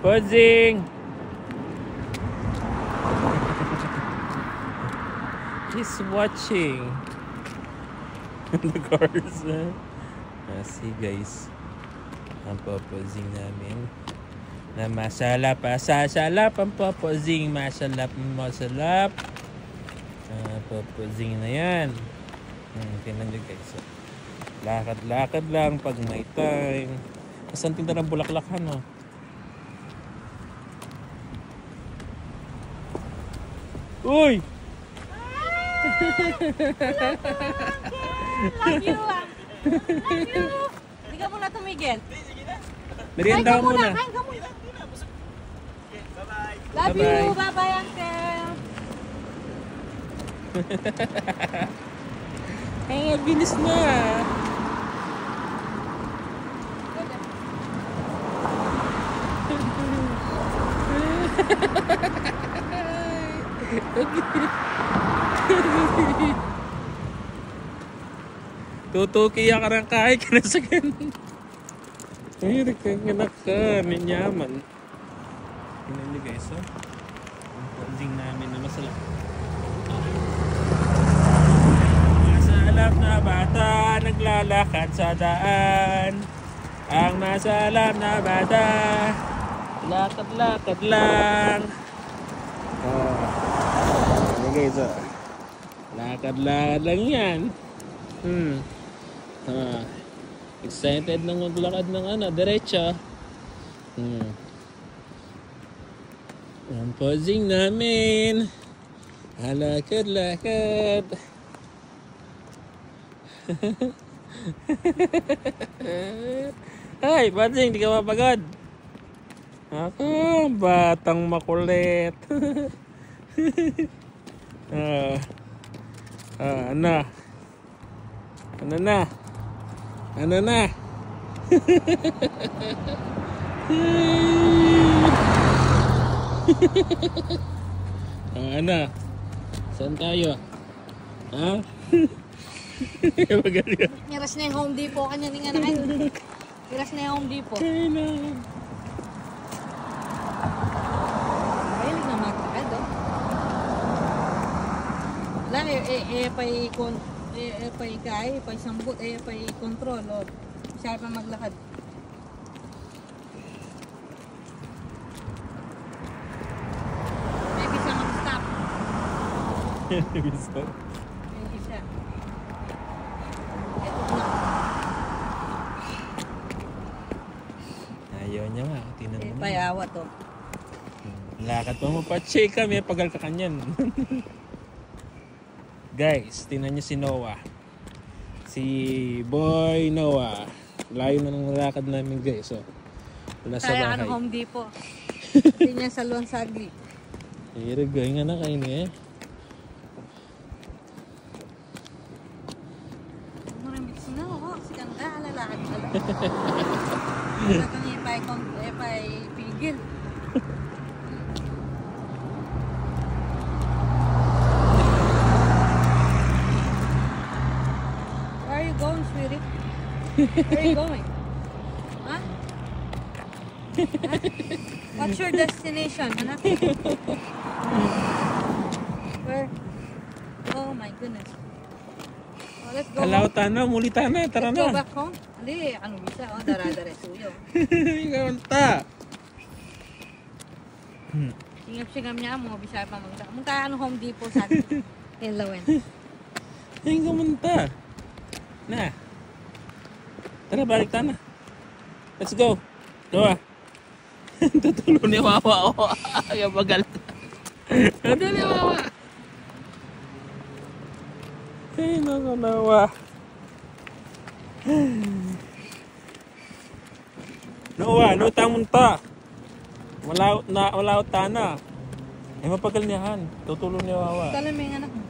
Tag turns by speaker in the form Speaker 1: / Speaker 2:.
Speaker 1: Posing! He's watching the cars. See guys, ang paposing namin na masalap, sasalap ang paposing, masalap, paposing na yan. Tingnan nyo guys, lakad-lakad lang pag may time. Asan tinda ng bulaklak, no? Uy!
Speaker 2: Love you! Love you! Hindi ka muna tumigil.
Speaker 1: Merienda mo muna.
Speaker 2: Kain ka muna.
Speaker 3: Bye-bye.
Speaker 2: Love you! Bye-bye, uncle!
Speaker 1: Ay, bilis na. Tutuki ka ng kahit ka na sa ganun. Ay, nagkaganak ka. Ninyaman. Tingnan nyo guys, oh. Ang pausing namin na masala. Masalap na bata naglalakad sa daan. Ang masalap na bata lakad-lakad lang. Ayan guys, oh. Lakad-lakad lang yan. Excited nang maglakad ng diretso. Ang posing namin. Lakad-lakad. Ay, posing, di ka mapagod. Ako, batang makulit. Ano? Ano na? Ano na? Ano? Saan tayo? Ha?
Speaker 2: Miras na yung Home Depot kanya ni nga na kayo. Miras na yung Home Depot.
Speaker 1: Ay na.
Speaker 2: Mahilig na matakad, oh. Lang, pa'y sambut, pa'y control, oh. Siya pa maglakad. Maybe siya mag-stop. Maybe siya.
Speaker 1: Ayaw niya nga. Tinan mo.
Speaker 2: Payawa to.
Speaker 1: Lakad pa mo pa. Check kami. Pagal ka kanyan. Guys, tingnan niyo si Noah. Si Boy Noah. Layo na ng lakad namin guys. Oh. Wala sa
Speaker 2: Kaya
Speaker 1: bahay.
Speaker 2: Home Depot. Hindi niya sa Luan Sagli.
Speaker 1: Iragay nga na kayo niya eh.
Speaker 2: Maraming sinaw ako. Kasi ganda. Alalakad pala. Wala kang ipay pigil. Where are you going, sweetie? Where are you going? Huh? What's your destination, anak? Where? Oh my goodness. Oh, let's go
Speaker 1: Kalaw
Speaker 2: home.
Speaker 1: tana, muli tana. Tara
Speaker 2: Let's go
Speaker 1: na.
Speaker 2: back home. Hindi, ano bisa? Oh, dara-dara suyo.
Speaker 1: Ikaw ta.
Speaker 2: Singap-singap niya mo, bisa pa magda. Mungka ano Home Depot sa atin. Ilawen.
Speaker 1: Ay, kamunta. Na. Tara, balik tana. Let's go. Noah. Tutulong ni Wawa. Oh, ay, bagal. Ano ni Wawa? Ay, Noah. Noah, luta munta. Wala tana. Ay, mapagal niyahan. Tutulong ni Wawa.
Speaker 2: Tala may anak mo.